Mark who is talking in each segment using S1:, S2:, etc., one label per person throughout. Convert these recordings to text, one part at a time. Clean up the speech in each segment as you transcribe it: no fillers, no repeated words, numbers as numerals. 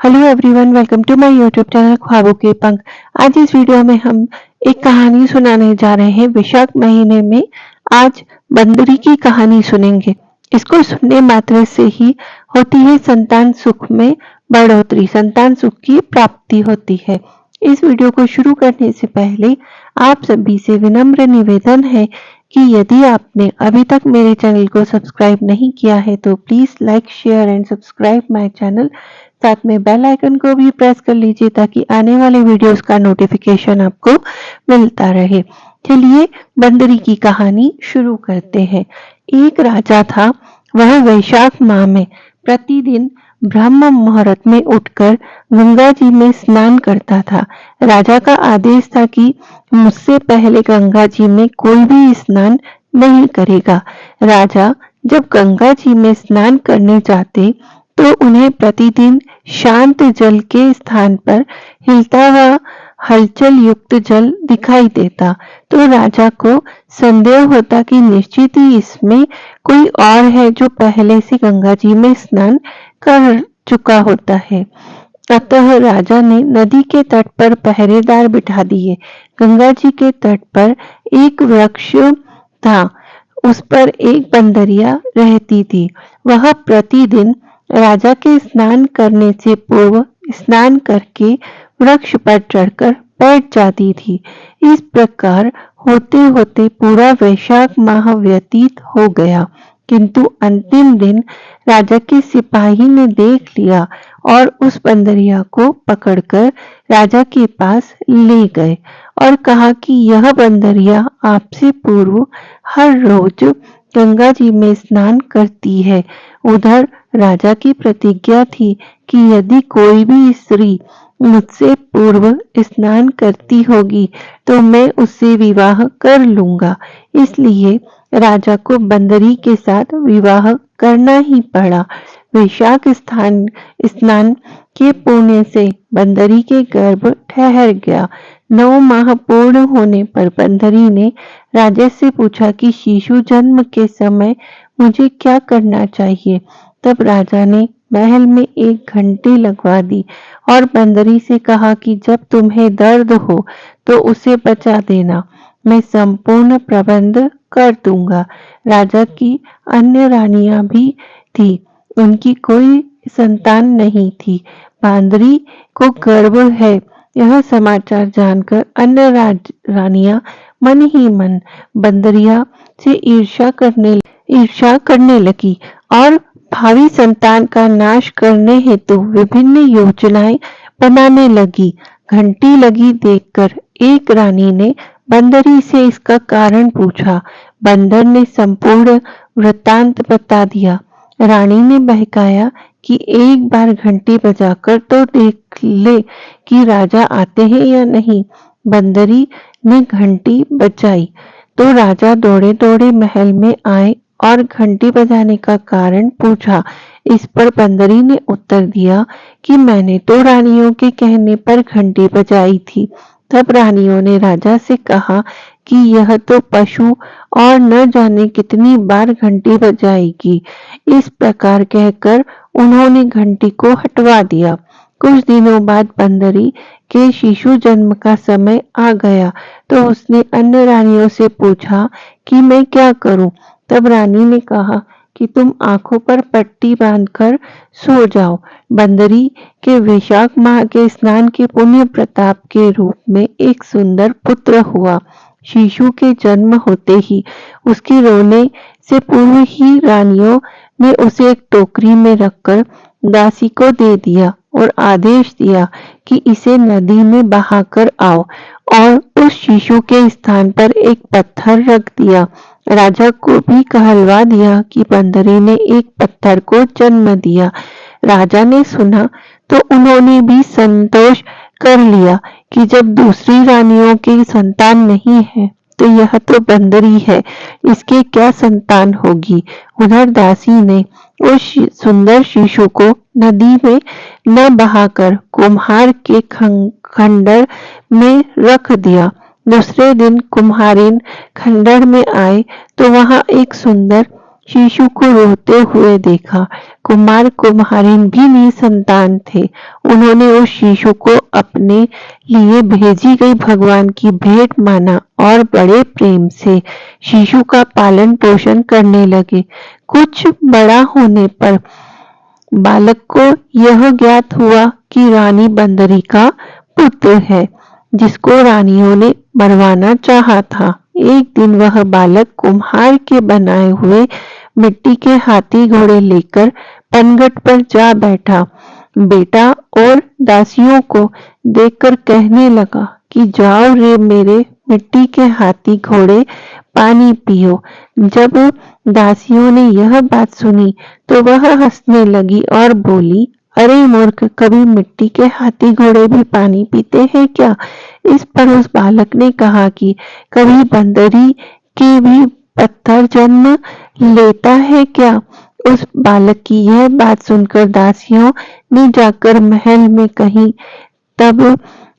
S1: Hello everyone, welcome to my YouTube channel ख्वाबों के पंख। आज इस वीडियो में हम एक कहानी सुनाने जा रहे हैं। वैशाख महीने में आज बंदरी की कहानी सुनेंगे। इसको सुनने मात्र से ही होती है संतान सुख में बढ़ोतरी, संतान सुख की प्राप्ति होती है। इस वीडियो को शुरू करने से पहले आप सभी से विनम्र निवेदन है कि यदि आपने अभी तक मेरे चैनल को सब्सक्राइब नहीं किया है तो please like, share and subscribe my channel. साथ में बेल आइकन को भी प्रेस कर लीजिए ताकि आने वाले वीडियोस का नोटिफिकेशन आपको मिलता रहे। चलिए बंदरी की कहानी शुरू करते हैं। एक राजा था। वह वैशाख माह में प्रतिदिन ब्रह्म मुहूर्त में उठकर गंगा जी में स्नान करता था। राजा का आदेश था कि मुझसे पहले गंगा जी में कोई भी स्नान नहीं करेगा। राजा जब गंगा जी में स्नान करने जाते तो उन्हें प्रतिदिन शांत जल के स्थान पर हिलता हुआ हलचल युक्त जल दिखाई देता। तो राजा को संदेह होता कि निश्चित ही इसमें कोई और है जो पहले से गंगा जी में स्नान कर चुका होता है। अतः राजा ने नदी के तट पर पहरेदार बिठा दिए। गंगा जी के तट पर एक वृक्ष था। उस पर एक बंदरिया रहती थी। वह प्रतिदिन राजा के स्नान करने से पूर्व स्नान करके वृक्ष पर चढ़कर बैठ जाती थी। इस प्रकार होते होते पूरा वैशाख माह व्यतीत हो गया, किंतु अंतिम दिन राजा के सिपाही ने देख लिया और उस बंदरिया को पकड़कर राजा के पास ले गए और कहा कि यह बंदरिया आपसे पूर्व हर रोज गंगा जी में स्नान करती है। उधर राजा की प्रतिज्ञा थी कि यदि कोई भी स्त्री मुझसे पूर्व स्नान करती होगी तो मैं उससे विवाह कर लूंगा। इसलिए राजा को बंदरी के साथ विवाह करना ही पड़ा। वैशाख स्नान के पुण्य से बंदरी के गर्भ ठहर गया। 9 माह पूर्ण होने पर बंदरी ने राजा से पूछा कि शिशु जन्म के समय मुझे क्या करना चाहिए। तब राजा ने महल में एक घंटी लगवा दी और बंदरी से कहा कि जब तुम्हें दर्द हो तो उसे बचा देना, मैं संपूर्ण प्रबंध कर दूंगा। राजा की अन्य रानियां भी थी, उनकी कोई संतान नहीं थी। बंदरी को गर्भ है यह समाचार जानकर अन्य रानियां मन ही मन बंदरिया से ईर्ष्या करने लगी और भावी संतान का नाश करने हेतु विभिन्न योजनाएं बनाने लगी। घंटी लगी देखकर एक रानी ने बंदरी से इसका कारण पूछा। बंदर ने संपूर्ण वृत्तांत बता दिया। रानी ने बहकाया कि एक बार घंटी बजाकर तो देख ले कि राजा आते हैं या नहीं। बंदरी ने घंटी बजाई तो राजा दौड़े दौड़े महल में आए और घंटी बजाने का कारण पूछा। इस पर बंदरी ने उत्तर दिया कि मैंने तो रानियों के कहने पर घंटी बजाई थी। तब रानियों ने राजा से कहा कि यह तो पशु और न जाने कितनी बार घंटी बजाएगी। इस प्रकार कहकर उन्होंने घंटी को हटवा दिया। कुछ दिनों बाद बंदरी के शिशु जन्म का समय आ गया तो उसने अन्य रानियों से पूछा कि मैं क्या करूं। तब रानी ने कहा कि तुम आंखों पर पट्टी बांधकर सो जाओ। बंदरी के वैशाख माह के स्नान के पुण्य प्रताप के रूप में एक सुंदर पुत्र हुआ। शिशु के जन्म होते ही उसके रोने से पूर्व ही रानियों ने उसे एक टोकरी में रखकर दासी को दे दिया और आदेश दिया कि इसे नदी में बहाकर आओ और उस शिशु के स्थान पर एक पत्थर रख दिया। राजा को भी कहलवा दिया कि बंदरी ने एक पत्थर को जन्म दिया। राजा ने सुना तो उन्होंने भी संतोष कर लिया कि जब दूसरी रानियों की संतान नहीं है तो यह तो बंदरी है, इसके क्या संतान होगी। उधर दासी ने उस सुंदर शिशु को नदी में न बहाकर कुम्हार के खंडर में रख दिया। दूसरे दिन कुम्हारिन खंडर में आए तो वहां एक सुंदर शिशु को रोते हुए देखा। कुमार कुम्हारिन भी निसंतान थे। उन्होंने उस शिशु को अपने लिए भेजी गई भगवान की भेंट माना और बड़े प्रेम से शिशु का पालन पोषण करने लगे। कुछ बड़ा होने पर बालक को यह ज्ञात हुआ कि रानी बंदरी का पुत्र है, जिसको रानियों ने मरवाना चाहा था। एक दिन वह बालक कुम्हार के बनाए हुए मिट्टी के हाथी घोड़े लेकर पनघट पर जा बैठा। बेटा और दासियों को देखकर कहने लगा कि जाओ रे मेरे मिट्टी के हाथी घोड़े, पानी पियो। जब दासियों ने यह बात सुनी तो वह हंसने लगी और बोली, अरे मूर्ख, कभी मिट्टी के हाथी घोड़े भी पानी पीते हैं क्या? इस पर उस बालक ने कहा कि कभी बंदरी के भी पत्थर जन्म लेता है क्या? उस बालक की यह बात सुनकर दासियों ने जाकर महल में कही। तब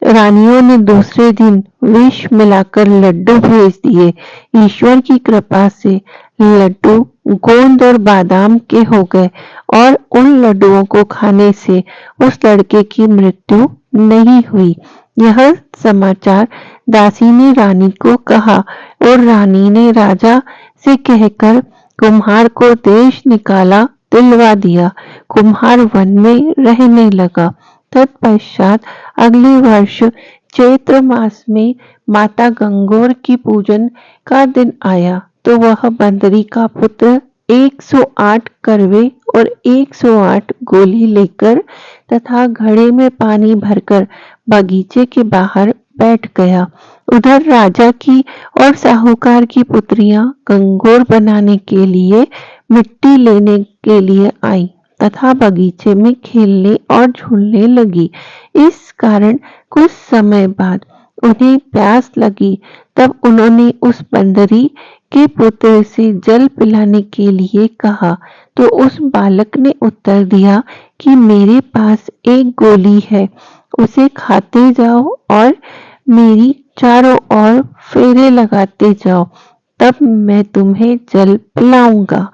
S1: रानियों ने दूसरे दिन विष मिलाकर लड्डू भेज दिए। ईश्वर की कृपा से लड्डू गोंद और बादाम के हो गए और उन लड्डुओं को खाने से उस लड़के की मृत्यु नहीं हुई। यह समाचार दासी ने रानी को कहा और रानी ने राजा से कहकर कुम्हार को देश निकाला दिलवा दिया। कुम्हार वन में रहने लगा। तत्पश्चात अगले वर्ष चैत्र मास में माता गंगोर की पूजन का दिन आया तो वह बंदरी का पुत्र 108 करवे और 108 गोली लेकर तथा घड़े में पानी भरकर बगीचे के बाहर बैठ गया। उधर राजा की और साहूकार की पुत्रियां गंगोर बनाने के लिए मिट्टी लेने के लिए आई तथा बगीचे में खेलने और झूलने लगी। इस कारण कुछ समय बाद उन्हें प्यास लगी। तब उन्होंने उस बंदरी के पुत्र से जल पिलाने के लिए कहा तो उस बालक ने उत्तर दिया कि मेरे पास एक गोली है, उसे खाते जाओ और मेरी चारों ओर फेरे लगाते जाओ, तब मैं तुम्हें जल पिलाऊंगा।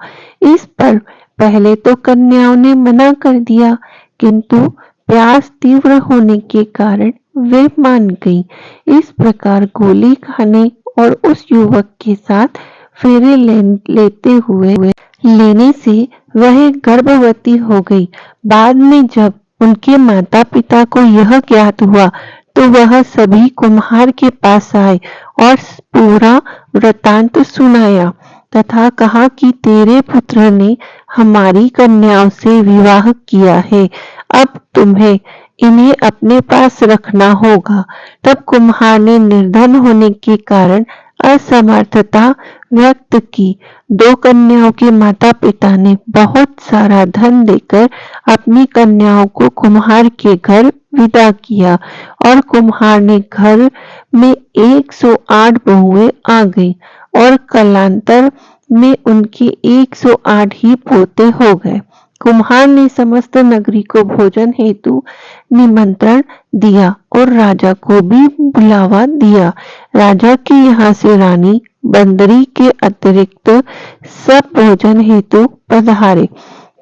S1: इस पर पहले तो कन्याओं ने मना कर दिया, किंतु प्यास तीव्र होने के कारण वे मान गईं। इस प्रकार गोली खाने और उस युवक के साथ फेरे लेते हुए लेने से वह गर्भवती हो गई। बाद में जब उनके माता पिता को यह ज्ञात हुआ तो वह सभी कुम्हार के पास आए और पूरा वृतांत सुनाया तथा कहा कि तेरे पुत्र ने हमारी कन्याओं से विवाह किया है, अब तुम्हें इन्हें अपने पास रखना होगा। तब कुम्हार ने निर्धन होने के कारण असमर्थता व्यक्त की। दो कन्याओं के माता पिता ने बहुत सारा धन देकर अपनी कन्याओं को कुम्हार के घर विदा किया और कुम्हार ने घर में 108 बहुएं आ गई और कालांतर में उनके 108 ही पोते हो गए। कुम्हार ने समस्त नगरी को भोजन हेतु निमंत्रण दिया और राजा को भी बुलावा दिया। राजा के यहाँ से रानी बंदरी के अतिरिक्त सब भोजन हेतु पधारे।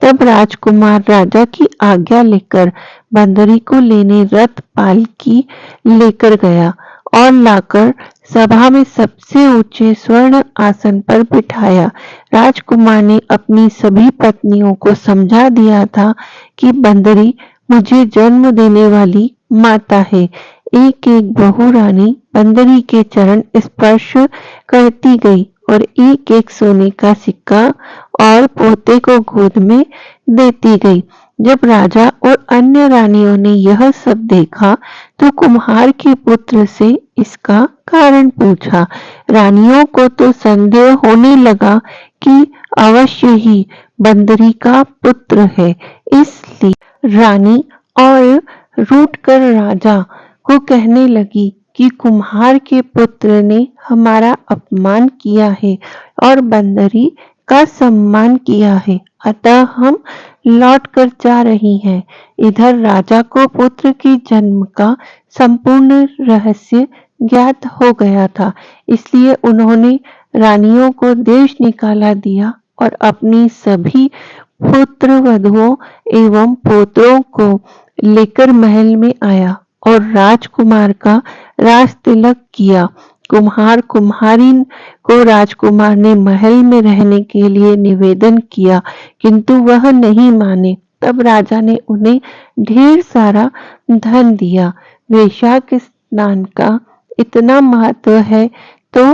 S1: तब राजकुमार राजा की आज्ञा लेकर बंदरी को लेने रथ पालकी लेकर गया और लाकर सभा में सबसे ऊंचे स्वर्ण आसन पर बिठाया। राजकुमार ने अपनी सभी पत्नियों को समझा दिया था कि बंदरी मुझे जन्म देने वाली माता है। एक एक बहू रानी बंदरी के चरण स्पर्श करती गई और एक एक सोने का सिक्का और पोते को गोद में देती गई। जब राजा और अन्य रानियों ने यह सब देखा तो कुम्हार के पुत्र से इसका कारण पूछा। रानियों को तो संदेह होने लगा कि अवश्य ही बंदरी का पुत्र है, इसलिए रानी और रूठकर राजा को कहने लगी कि कुम्हार के पुत्र ने हमारा अपमान किया है और बंदरी का सम्मान किया है, अतः हम लौट कर जा रही हैं। इधर राजा को पुत्र के जन्म का संपूर्ण रहस्य ज्ञात हो गया था, इसलिए उन्होंने रानियों को देश निकाला दिया और अपनी सभी पुत्र वधुओं एवं पोत्रों को लेकर महल में आया और राजकुमार का राज तिलक किया। कुम्हार कुम्हारी को राजकुमार ने महल में रहने के लिए निवेदन किया, किंतु वह नहीं माने। तब राजा ने उन्हें ढेर सारा धन दिया। वैशाख स्नान का इतना महत्व है तो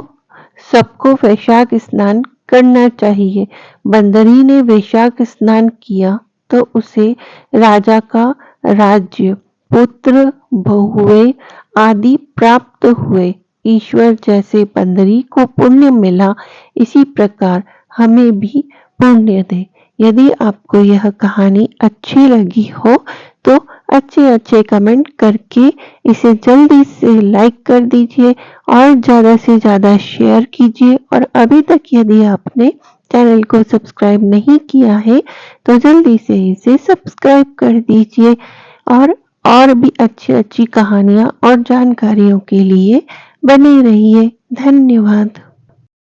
S1: सबको वैशाख स्नान करना चाहिए। बंदरी ने वैशाख स्नान किया तो उसे राजा का राज्य, पुत्र, बहुएं आदि प्राप्त हुए। ईश्वर जैसे बंदरी को पुण्य मिला, इसी प्रकार हमें भी पुण्य दे। यदि आपको यह कहानी अच्छी लगी हो तो अच्छे कमेंट करके इसे जल्दी से लाइक कर दीजिए और ज़्यादा से ज़्यादा शेयर कीजिए। और अभी तक यदि आपने चैनल को सब्सक्राइब नहीं किया है तो जल्दी से इसे सब्सक्राइब कर दीजिए और भी अच्छी कहानियाँ और जानकारियों के लिए बने रहिए। धन्यवाद।